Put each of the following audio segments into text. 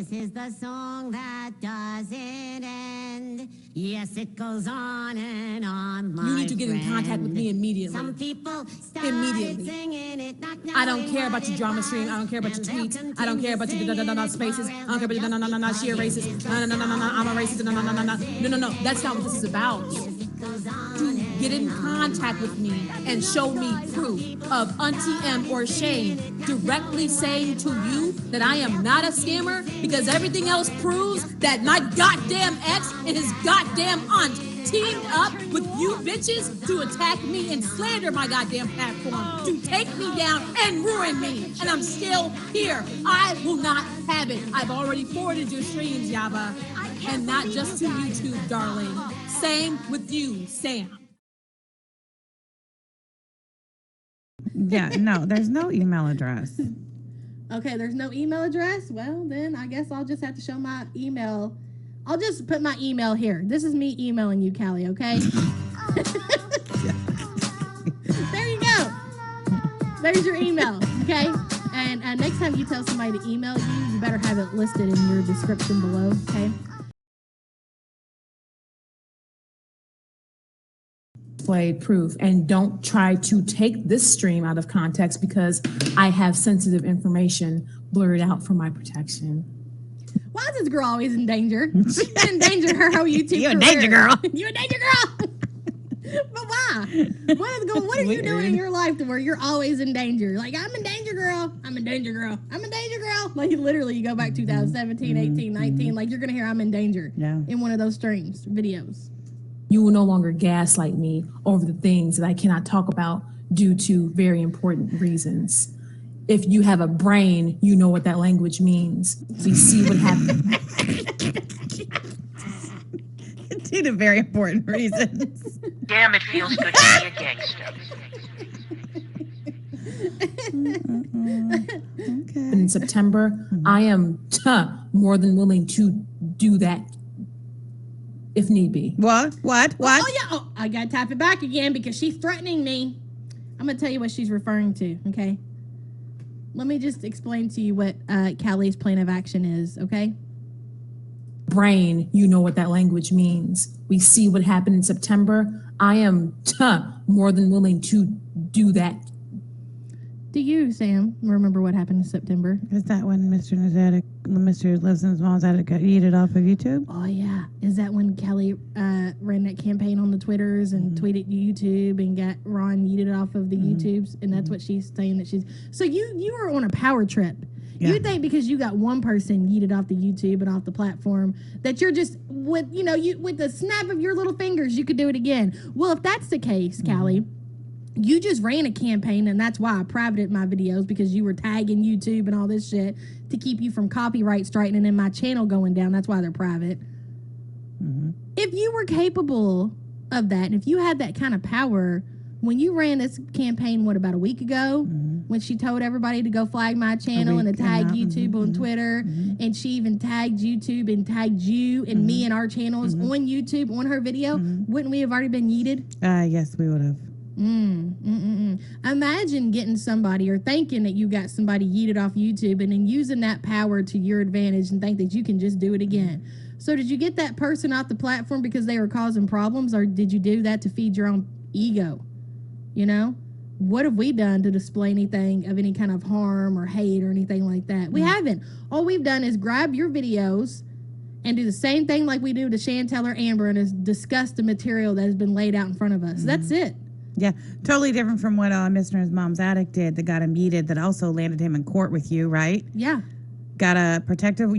This is the song that doesn't end. Yes, it goes on and on, my You need to get in contact with me immediately. Some people started singing it, not I don't care about your drama stream. I don't care about your tweets. I don't care about your spaces. I don't care about your she a racist. No, I'm a racist. No. That's not what this is about. To get in contact with me and show me proof of Auntie M or Shane directly saying to you that I am not a scammer because everything else proves that my goddamn ex and his goddamn aunt teamed up with you bitches to attack me and slander my goddamn platform, to take me down and ruin me. And I'm still here. I will not have it. I've already forwarded your streams, Yaba. And not just to YouTube, darling. Same with you, Sam. Yeah, no, there's no email address. Okay, there's no email address? Well, then I guess I'll just have to show my email. I'll just put my email here. This is me emailing you, Callie, okay? There you go. There's your email, okay? And next time you tell somebody to email you, you better have it listed in your description below, okay? Displayed proof, and don't try to take this stream out of context because I have sensitive information blurred out for my protection. Why is this girl always in danger? She's been in danger her whole YouTube career. You a danger girl. You a danger girl. But why? What are you doing in your life to where you're always in danger? Like, I'm in danger, girl. I'm in danger, girl. I'm in danger, girl. Like, literally, you go back 2017, 18, 19. Like, you're going to hear I'm in danger in one of those streams, videos. You will no longer gaslight me over the things that I cannot talk about due to very important reasons. If you have a brain, you know what that language means. We see what happens. Due to very important reasons. Damn, it feels good to be a gangster. Okay. In September, I am more than willing to do that if need be. What? Oh, yeah. Oh, I got to tap it back again because she's threatening me. I'm going to tell you what she's referring to, okay? Let me just explain to you what Callie's plan of action is, okay? Brain, you know what that language means. We see what happened in September. I am more than willing to do that. Do you, Sam, remember what happened in September? Is that when Mr. lives in his mom's attic got yeeted off of YouTube? Oh, yeah. Is that when Kelly ran that campaign on the Twitters and tweeted YouTube and got Ron yeeted off of the YouTubes? And that's what she's saying that she's... So you were on a power trip. Yeah. You think because you got one person yeeted off the YouTube and off the platform that you're just, with the snap of your little fingers, you could do it again. Well, if that's the case, Callie... You just ran a campaign, and that's why I privated my videos, because you were tagging YouTube and all this shit to keep you from copyright striking and my channel going down. That's why they're private. Mm-hmm. If you were capable of that, and if you had that kind of power, when you ran this campaign, about a week ago, when she told everybody to go flag my channel and to tag YouTube on Twitter, and she even tagged YouTube and tagged you and me and our channels on YouTube on her video, wouldn't we have already been yeeted? Yes, we would have. Imagine getting somebody or thinking that you got somebody yeeted off YouTube and then using that power to your advantage and think that you can just do it again. So did you get that person off the platform because they were causing problems, or did you do that to feed your own ego? You know? What have we done to display anything of any kind of harm or hate or anything like that? We haven't. All we've done is grab your videos and do the same thing like we do to Chantel or Amber and is discuss the material that has been laid out in front of us. That's it. Yeah, totally different from what Mr. and his mom's addict did that got him yeeted, that also landed him in court with you, right? Yeah. You got a protective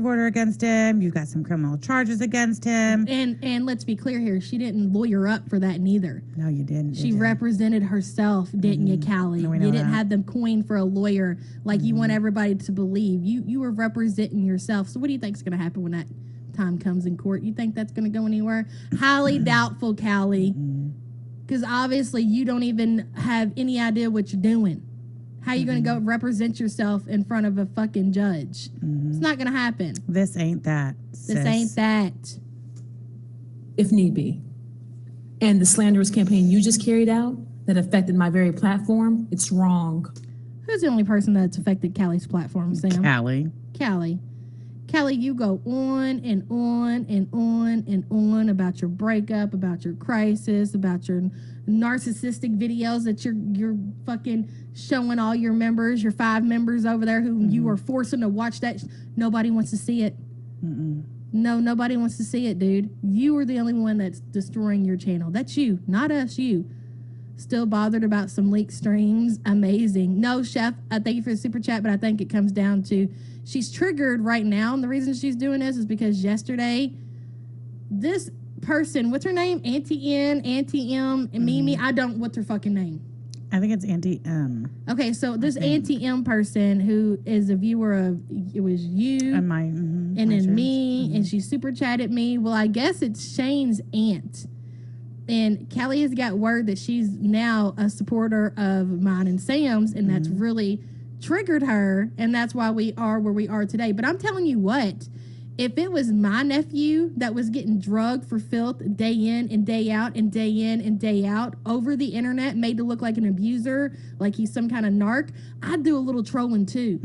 order against him. You've got some criminal charges against him. And let's be clear here, she didn't lawyer up for that neither. No, you didn't. She represented herself, didn't you, Callie? No, you didn't have them coined for a lawyer like you want everybody to believe. You were representing yourself. So what do you think's going to happen when that time comes in court? You think that's going to go anywhere? Highly doubtful, Callie. Because obviously you don't even have any idea what you're doing. How are you going to go represent yourself in front of a fucking judge? It's not going to happen. This ain't that, sis. This ain't that. If need be. And the slanderous campaign you just carried out that affected my very platform, it's wrong. Who's the only person that's affected Callie's platform, Sam? Callie. Callie. Kelly, you go on and on and on and on about your breakup, about your crisis, about your narcissistic videos that you're fucking showing all your members, your 5 members over there who you are forcing to watch that. Nobody wants to see it. No, nobody wants to see it, dude. You are the only one that's destroying your channel. That's you, not us, you. Still bothered about some leaked streams? Amazing. No, Chef, I thank you for the super chat, but I think it comes down to she's triggered right now, and the reason she's doing this is because yesterday, this person, what's her name? Auntie N, Auntie M, and Mimi, what's her fucking name? I think it's Auntie M. Okay, so this Auntie M person who is a viewer of, it was you And my, and then me, and she super chatted me. Well, I guess it's Shane's aunt. And Kelly has got word that she's now a supporter of mine and Sam's, and that's really triggered her, and that's why we are where we are today. But I'm telling you what, if it was my nephew that was getting drugged for filth day in and day out and day in and day out over the internet, made to look like an abuser, like he's some kind of narc, I'd do a little trolling too.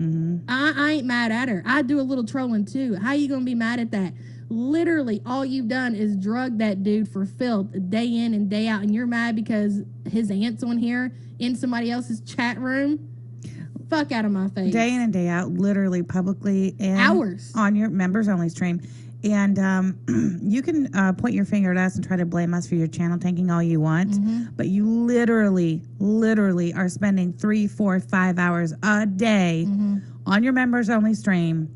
I ain't mad at her. I'd do a little trolling too. How you gonna be mad at that? Literally, all you've done is drug that dude for filth day in and day out, and you're mad because his aunt's on here in somebody else's chat room? Fuck out of my face. Day in and day out, literally, publicly, and hours on your members only stream. And you can point your finger at us and try to blame us for your channel tanking all you want, but you literally are spending 3, 4, 5 hours a day on your members only stream,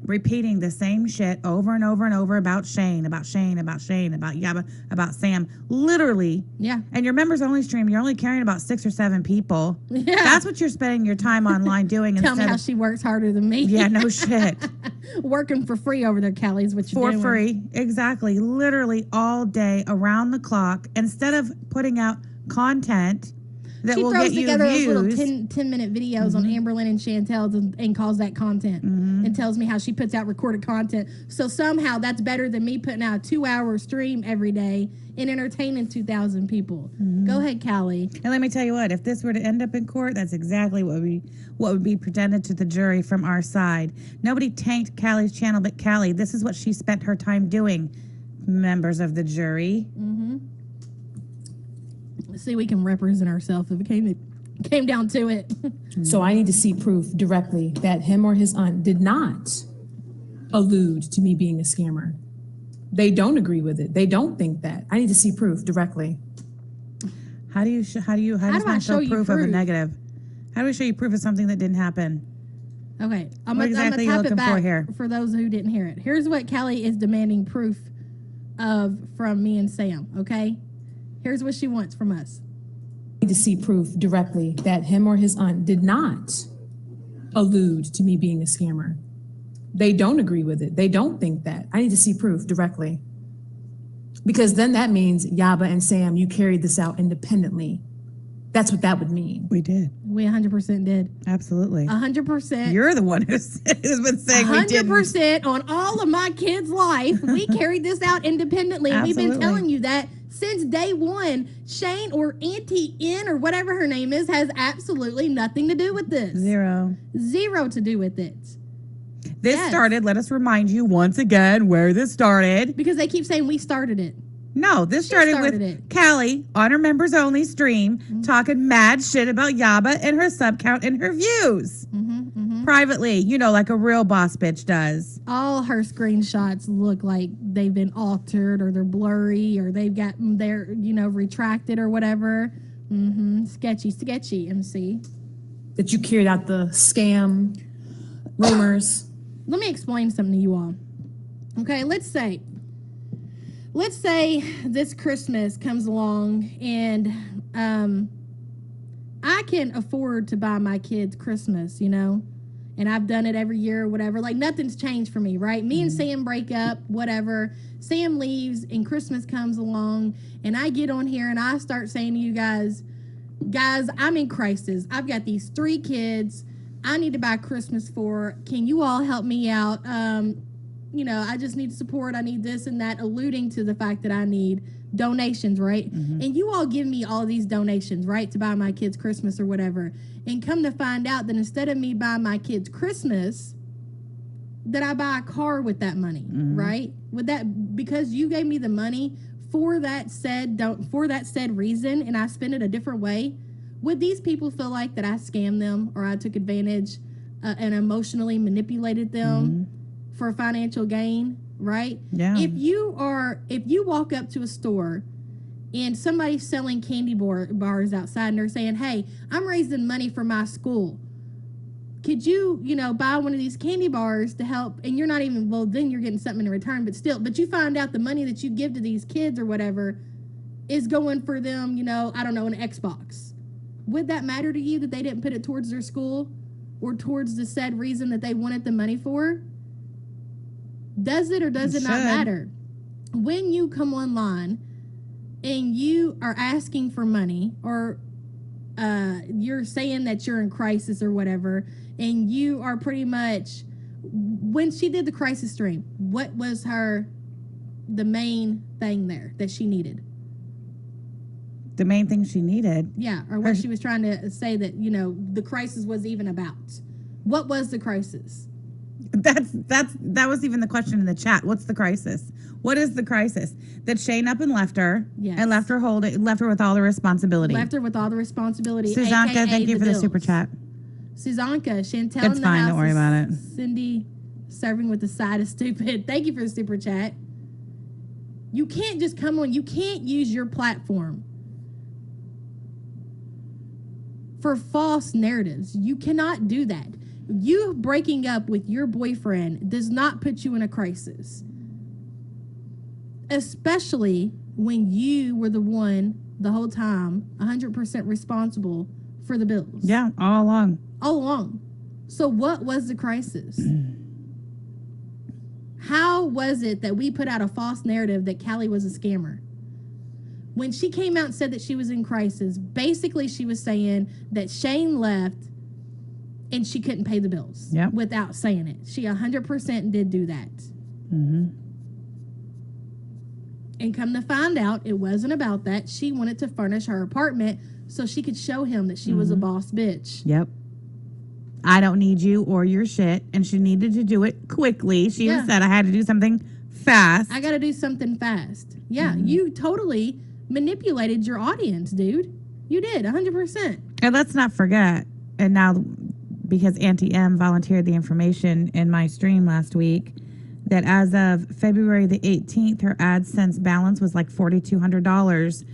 repeating the same shit over and over and over about Shane, about Yabba, about Sam. Literally. Yeah. And your members only stream, you're only caring about 6 or 7 people. Yeah. That's what you're spending your time online doing. Tell me how she works harder than me. Yeah, no shit. Working for free over there, Kelly, is what you're doing. For free. Exactly. Literally all day, around the clock, instead of putting out content that she will throws get you together those views. little 10-minute videos on Amberlynn and Chantel's and calls that content and tells me how she puts out recorded content. So somehow that's better than me putting out a 2-hour stream every day and entertaining 2,000 people. Go ahead, Callie. And let me tell you what, if this were to end up in court, that's exactly what would be presented to the jury from our side. Nobody tanked Callie's channel but Callie. This is what she spent her time doing, members of the jury. See, we can represent ourselves if it came down to it. So I need to see proof directly that him or his aunt did not allude to me being a scammer. They don't agree with it. They don't think that. I need to see proof directly. How do you I show you proof of a proof? negative? How do we show you proof of something that didn't happen? Okay, I'm What going to exactly you type it looking back for here? for those who didn't hear it. Here's what Kelly is demanding proof of from me and Sam, okay? Here's what she wants from us. I need to see proof directly that him or his aunt did not allude to me being a scammer. They don't agree with it. They don't think that. I need to see proof directly. Because then that means, Yaba and Sam, you carried this out independently. That's what that would mean. We did. We 100% did. Absolutely. 100%. You're the one who's been saying we didn't. 100% on all of my kids' life. We carried this out independently. And we've been Absolutely. telling you that since day one. Shane or Auntie N or whatever her name is has absolutely nothing to do with this. Zero to do with it. This started, let us remind you once again where this started. Because they keep saying we started it. No, this started with it. Callie on her members only stream talking mad shit about Yaba and her sub count and her views. Privately, like a real boss bitch does. All her screenshots look like they've been altered or they're blurry or they're retracted or whatever. Sketchy, MC. That you carried out the scam rumors. Let me explain something to you all. Okay, let's say this Christmas comes along and I can afford to buy my kids Christmas, and I've done it every year or whatever. Like, nothing's changed for me, right? Me and Sam break up, whatever. Sam leaves and Christmas comes along and I get on here and I start saying to you guys, I'm in crisis. I've got these 3 kids I need to buy Christmas for. Can you all help me out? I just need support. I need this and that, alluding to the fact that I need donations, right? And you all give me all these donations, right, to buy my kids Christmas or whatever. And come to find out that instead of me buying my kids Christmas, that I buy a car with that money, right? Would that, because you gave me the money for that said reason, and I spend it a different way, would these people feel like that I scammed them or I took advantage and emotionally manipulated them for financial gain, right? Yeah. If you walk up to a store and somebody's selling candy bars outside and they're saying, hey, I'm raising money for my school. Could you, buy one of these candy bars to help? And you're not even, well, then you're getting something in return, but still, but you find out the money that you give to these kids or whatever is going for them, I don't know, an Xbox. Would that matter to you that they didn't put it towards their school or towards the said reason that they wanted the money for? Does it or does it not matter? When you come online and you are asking for money or you're saying that you're in crisis or whatever, and you are pretty much, when she did the crisis stream, what was the main thing there that she needed? The main thing she needed. Yeah, or what she was trying to say that, the crisis was even about. What was the crisis? That was even the question in the chat. What's the crisis? What is the crisis? That Shane up and left her, and left her with all the responsibility. Left her with all the responsibility. Susanka, thank you for the super chat. Susanka, Chantel it's in the fine, house. don't worry about it. Cindy serving with the side of stupid. Thank you for the super chat. You can't just come on. You can't use your platform for false narratives. You cannot do that. You breaking up with your boyfriend does not put you in a crisis. Especially when you were the one the whole time 100% responsible for the bills. Yeah, all along. All along. So what was the crisis? How was it that we put out a false narrative that Callie was a scammer? When she came out and said that she was in crisis, basically she was saying that Shane left and she couldn't pay the bills without saying it. She 100% did do that. And come to find out, it wasn't about that. She wanted to furnish her apartment so she could show him that she was a boss bitch. Yep. I don't need you or your shit. And she needed to do it quickly. She even said I had to do something fast. I got to do something fast. Yeah, you totally manipulated your audience, dude. You did, 100%. And let's not forget, and now because Auntie M volunteered the information in my stream last week, that as of February the 18th, her AdSense balance was like $4,200.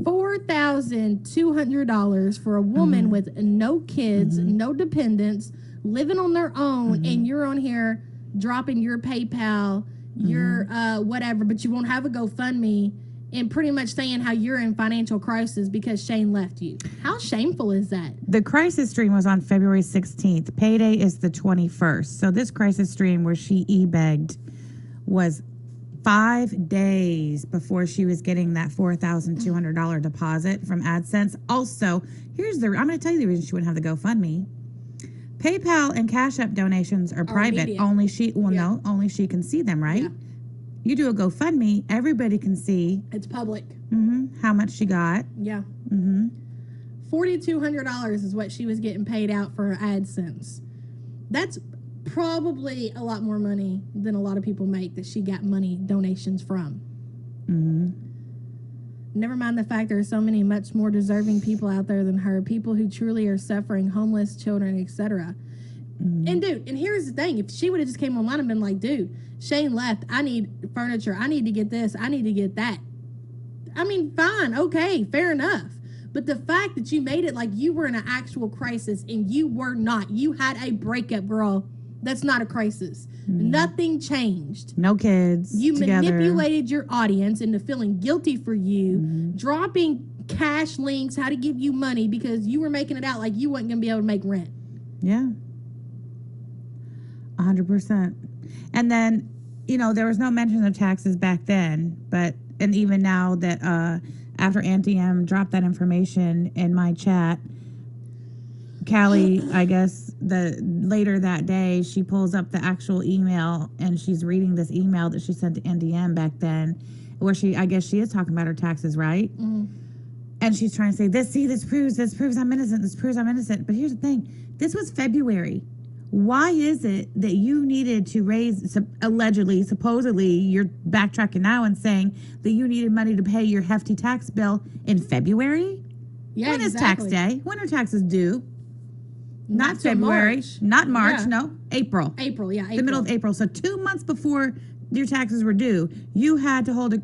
$4,200 for a woman with no kids, no dependents, living on their own, and you're on here dropping your PayPal, your whatever, but you won't have a GoFundMe, and pretty much saying how you're in financial crisis because Shane left you. How shameful is that? The crisis stream was on February 16th. Payday is the 21st. So this crisis stream where she e-begged was 5 days before she was getting that $4,200 deposit from AdSense. Also, I'm going to tell you the reason she wouldn't have the GoFundMe. PayPal and Cash App donations are private. Immediate. Only she can see them, right? Yeah. You do a GoFundMe, everybody can see It's public. how much she got. Yeah. $4,200 is what she was getting paid out for her AdSense. That's probably a lot more money than a lot of people make that she got money donations from. Never mind the fact there are so many much more deserving people out there than her, people who truly are suffering, homeless children, etc. And dude, and here's the thing, if she would have just came online and been like, dude, Shane left, I need furniture, I need to get this, I need to get that. I mean, fine, okay, fair enough. But the fact that you made it like you were in an actual crisis and you were not, you had a breakup, girl. That's not a crisis. Nothing changed. No kids. You together. manipulated your audience into feeling guilty for you, dropping cash links, how to give you money because you were making it out like you weren't going to be able to make rent. Yeah. 100%. And then, there was no mention of taxes back then, and even now that after Auntie M dropped that information in my chat, Callie, I guess later that day, she pulls up the actual email and she's reading this email that she sent to Auntie M back then, where I guess she is talking about her taxes, right? And she's trying to say, this proves I'm innocent, this proves I'm innocent. But here's the thing, this was February. Why is it that you needed to raise, allegedly, supposedly, you're backtracking now and saying that you needed money to pay your hefty tax bill in February? Yeah, When exactly. is tax day? When are taxes due? Not till February, March. not March, Yeah. no, April. April, yeah, April. The middle of April. So 2 months before your taxes were due, you had to hold a.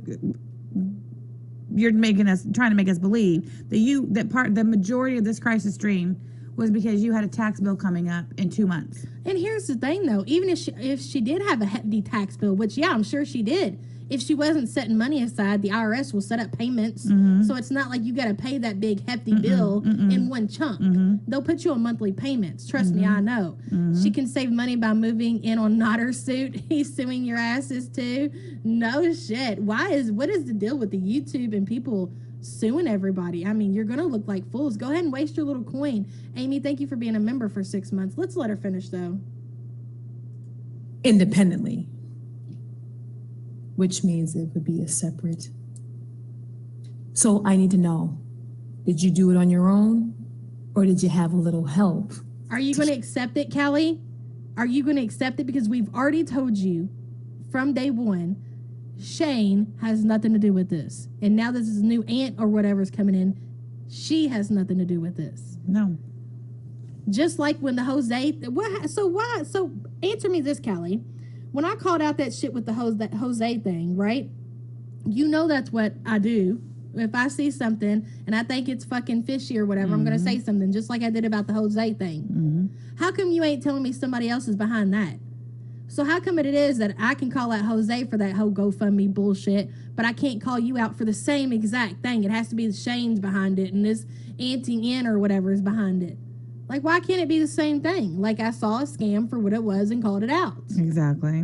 You're trying to make us believe that the majority of this crisis stream was because you had a tax bill coming up in 2 months. And here's the thing, though. Even if she did have a hefty tax bill, which, yeah, I'm sure she did. If she wasn't setting money aside, the IRS will set up payments. So it's not like you got to pay that big hefty bill in one chunk. They'll put you on monthly payments. Trust me, I know. She can save money by moving in on Nodder's suit. He's suing your asses too. No shit. What is the deal with the YouTube and people suing everybody? I mean, you're going to look like fools. Go ahead and waste your little coin. Amy, thank you for being a member for 6 months. Let's let her finish, though. Independently, which means it would be a separate. So I need to know, did you do it on your own or did you have a little help? Are you going to accept it, Kelly? Are you going to accept it? Because we've already told you from day one, Shane has nothing to do with this. And now this is new aunt or whatever's coming in. She has nothing to do with this. No. Just like when the Jose, so answer me this, Kelly. When I called out that shit with that Jose thing, right? You know that's what I do. If I see something and I think it's fucking fishy or whatever, I'm going to say something, just like I did about the Jose thing. How come you ain't telling me somebody else is behind that? So how come it is that I can call out Jose for that whole GoFundMe bullshit, but I can't call you out for the same exact thing? It has to be Shane's behind it and this Auntie Ann or whatever is behind it. Like, why can't it be the same thing? Like, I saw a scam for what it was and called it out. Exactly.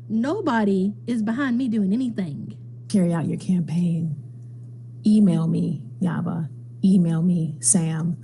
Nobody is behind me doing anything. Carry out your campaign. Email me, Yaba. Email me, Sam.